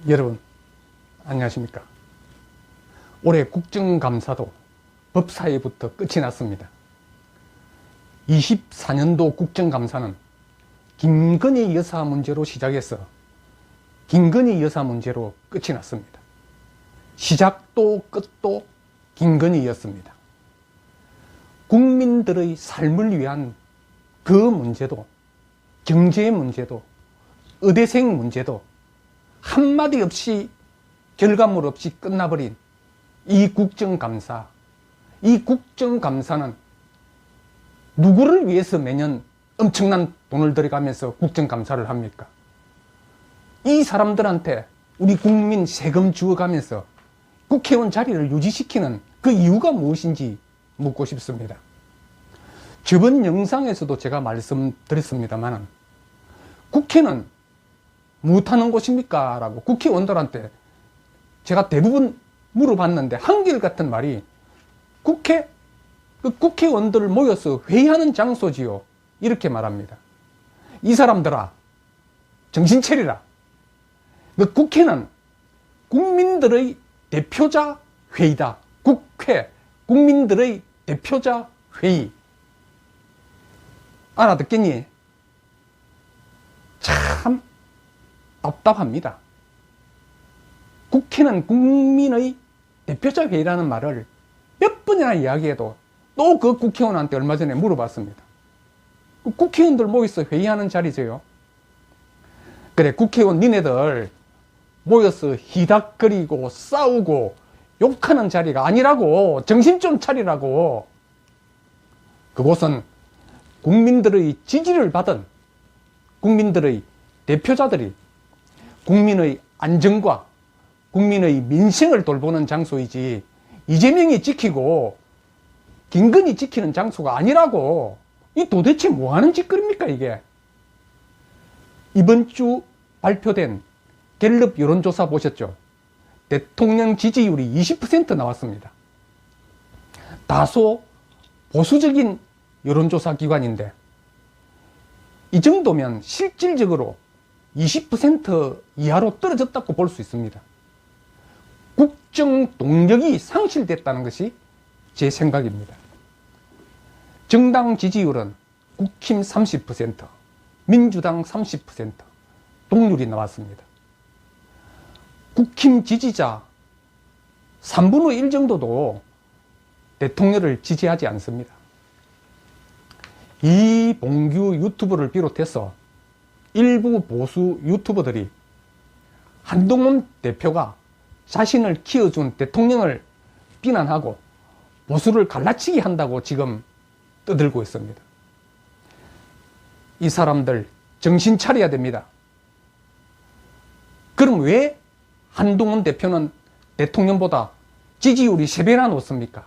여러분 안녕하십니까. 올해 국정감사도 법사위부터 끝이 났습니다. 24년도 국정감사는 김건희 여사 문제로 시작해서 김건희 여사 문제로 끝이 났습니다. 시작도 끝도 김건희였습니다. 국민들의 삶을 위한 그 문제도, 경제 문제도, 의대생 문제도 한마디 없이 결과물 없이 끝나버린 이 국정감사. 이 국정감사는 누구를 위해서 매년 엄청난 돈을 들여가면서 국정감사를 합니까? 이 사람들한테 우리 국민 세금 주어가면서 국회의원 자리를 유지시키는 그 이유가 무엇인지 묻고 싶습니다. 저번 영상에서도 제가 말씀드렸습니다만 국회는 무엇하는 곳입니까? 라고 국회의원들한테 제가 대부분 물어봤는데 한결같은 말이 국회의원들 모여서 회의하는 장소지요, 이렇게 말합니다. 이 사람들아, 정신 차리라. 그 국회는 국민들의 대표자 회의다. 국회, 국민들의 대표자 회의. 알아듣겠니? 참 답답합니다. 국회는 국민의 대표자 회의라는 말을 몇 번이나 이야기해도 또 그 국회의원한테 얼마 전에 물어봤습니다. 국회의원들 모여서 회의하는 자리죠. 그래, 국회의원 니네들 모여서 히닥거리고 싸우고 욕하는 자리가 아니라고. 정신 좀 차리라고. 그곳은 국민들의 지지를 받은 국민들의 대표자들이 국민의 안정과 국민의 민생을 돌보는 장소이지 이재명이 지키고 김건희 지키는 장소가 아니라고. 이 도대체 뭐하는 짓거리입니까 이게. 이번 주 발표된 갤럽 여론조사 보셨죠? 대통령 지지율이 20% 나왔습니다. 다소 보수적인 여론조사 기관인데 이 정도면 실질적으로 20% 이하로 떨어졌다고 볼 수 있습니다. 국정 동력이 상실됐다는 것이 제 생각입니다. 정당 지지율은 국힘 30%, 민주당 30% 동률이 나왔습니다. 국힘 지지자 3분의 1 정도도 대통령을 지지하지 않습니다. 이봉규 유튜버를 비롯해서 일부 보수 유튜버들이 한동훈 대표가 자신을 키워준 대통령을 비난하고 보수를 갈라치기 한다고 지금 떠들고 있습니다. 이 사람들 정신 차려야 됩니다. 그럼 왜 한동훈 대표는 대통령보다 지지율이 3배나 높습니까?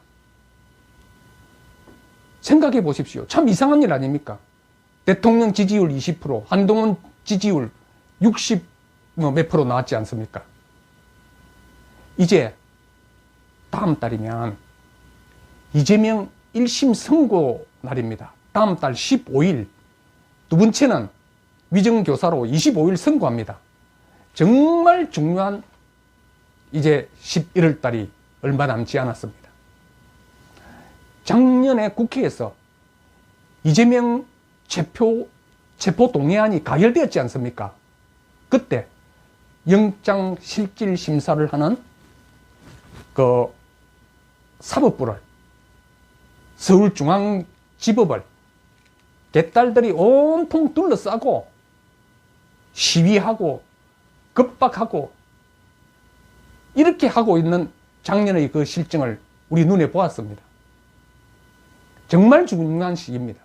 생각해 보십시오. 참 이상한 일 아닙니까? 대통령 지지율 20%, 한동훈 지지율 60 몇 프로 나왔지 않습니까? 이제 다음 달이면 이재명 1심 선고 날입니다. 다음 달 15일. 두 번째는 위정교사로 25일 선고합니다. 정말 중요한 이제 11월 달이 얼마 남지 않았습니다. 작년에 국회에서 이재명 체포동의안이 가결되었지 않습니까? 그때 영장실질심사를 하는 그 사법부를, 서울중앙지법을 개딸들이 온통 둘러싸고 시위하고 급박하고 이렇게 하고 있는 작년의 그 실정을 우리 눈에 보았습니다. 정말 중요한 시기입니다.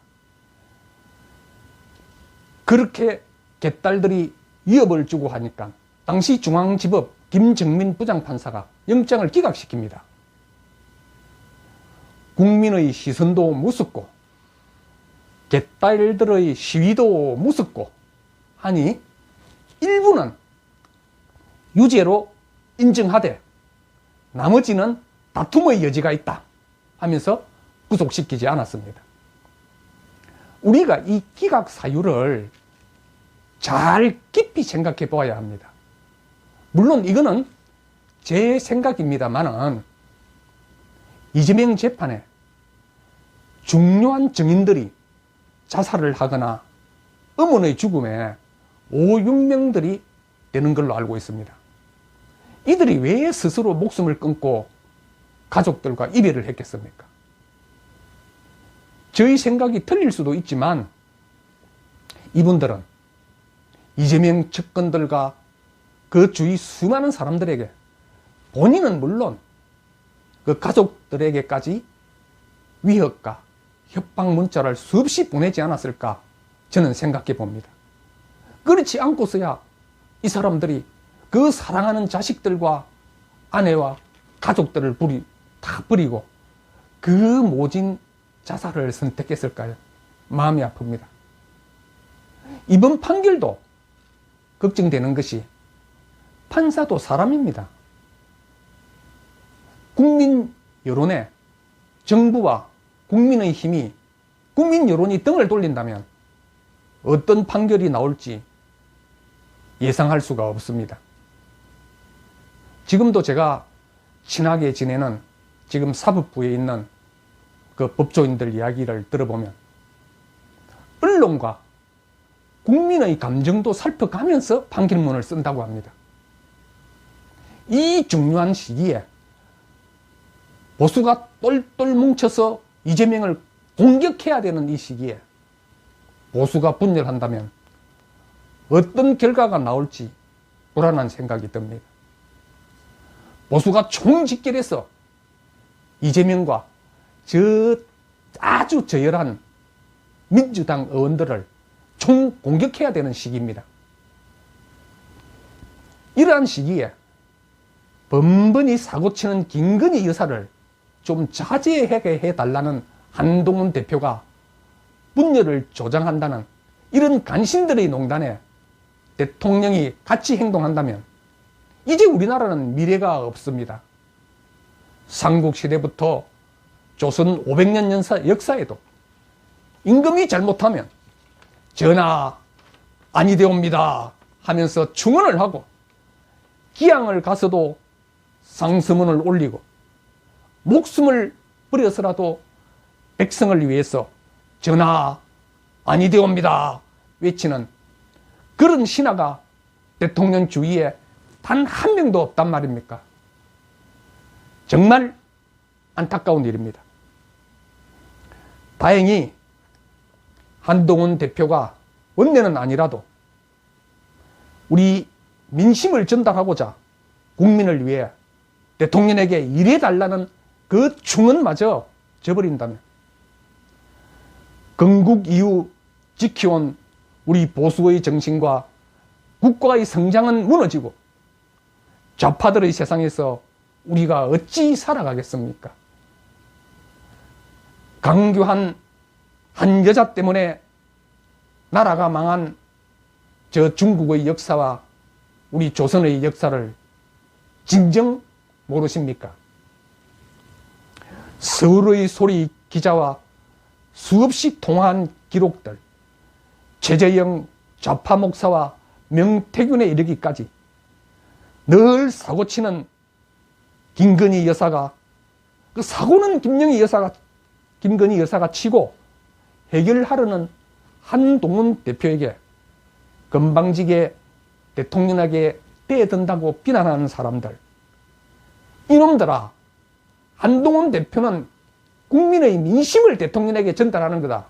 그렇게 개딸들이 위협을 주고 하니까 당시 중앙지법 김정민 부장판사가 영장을 기각시킵니다. 국민의 시선도 무섭고 개딸들의 시위도 무섭고 하니 일부는 유죄로 인정하되 나머지는 다툼의 여지가 있다 하면서 구속시키지 않았습니다. 우리가 이 기각 사유를 잘 깊이 생각해 보아야 합니다. 물론 이거는 제 생각입니다만은 이재명 재판에 중요한 증인들이 자살을 하거나 어머니의 죽음에 5, 6명들이 되는 걸로 알고 있습니다. 이들이 왜 스스로 목숨을 끊고 가족들과 이별을 했겠습니까? 저희 생각이 틀릴 수도 있지만 이분들은 이재명 측근들과 그 주위 수많은 사람들에게, 본인은 물론 그 가족들에게까지 위협과 협박 문자를 수없이 보내지 않았을까 저는 생각해 봅니다. 그렇지 않고서야 이 사람들이 그 사랑하는 자식들과 아내와 가족들을 다 버리고 그 모진 자살을 선택했을까요? 마음이 아픕니다. 이번 판결도 걱정되는 것이 판사도 사람입니다. 국민 여론에 정부와 국민의 힘이, 국민 여론이 등을 돌린다면 어떤 판결이 나올지 예상할 수가 없습니다. 지금도 제가 친하게 지내는 지금 사법부에 있는 그 법조인들 이야기를 들어보면 언론과 국민의 감정도 살펴가면서 판결문을 쓴다고 합니다. 이 중요한 시기에 보수가 똘똘 뭉쳐서 이재명을 공격해야 되는 이 시기에 보수가 분열한다면 어떤 결과가 나올지 불안한 생각이 듭니다. 보수가 총집결해서 이재명과 저 아주 저열한 민주당 의원들을 총공격해야 되는 시기입니다. 이러한 시기에 번번이 사고치는 김건희 여사를 좀 자제하게 해달라는 한동훈 대표가 분열을 조장한다는 이런 간신들의 농단에 대통령이 같이 행동한다면 이제 우리나라는 미래가 없습니다. 삼국시대부터 조선 500년 역사에도 임금이 잘못하면 전하 아니되옵니다 하면서 충언을 하고 기양을 가서도 상서문을 올리고 목숨을 버려서라도 백성을 위해서 전하 아니되옵니다 외치는 그런 신하가 대통령 주위에 단 한 명도 없단 말입니까? 정말 안타까운 일입니다. 다행히 한동훈 대표가 원내는 아니라도 우리 민심을 전달하고자 국민을 위해 대통령에게 일해달라는 그 충언마저 저버린다면 건국 이후 지켜온 우리 보수의 정신과 국가의 성장은 무너지고 좌파들의 세상에서 우리가 어찌 살아가겠습니까? 강교한 한 여자 때문에 나라가 망한 저 중국의 역사와 우리 조선의 역사를 진정 모르십니까? 서울의 소리 기자와 수없이 통화한 기록들, 최재형 좌파 목사와 명태균에 이르기까지 늘 사고치는 김건희 여사가, 그 사고는 김건희 여사가 치고 해결하려는 한동훈 대표에게 건방지게 대통령에게 떼든다고 비난하는 사람들, 이놈들아, 한동훈 대표는 국민의 민심을 대통령에게 전달하는 거다.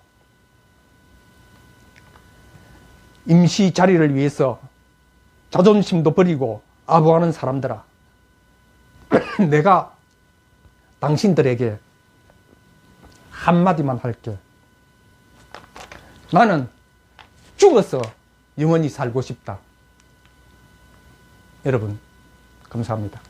임시 자리를 위해서 자존심도 버리고 아부하는 사람들아, 내가 당신들에게 한마디만 할게. 나는 죽어서 영원히 살고 싶다. 여러분, 감사합니다.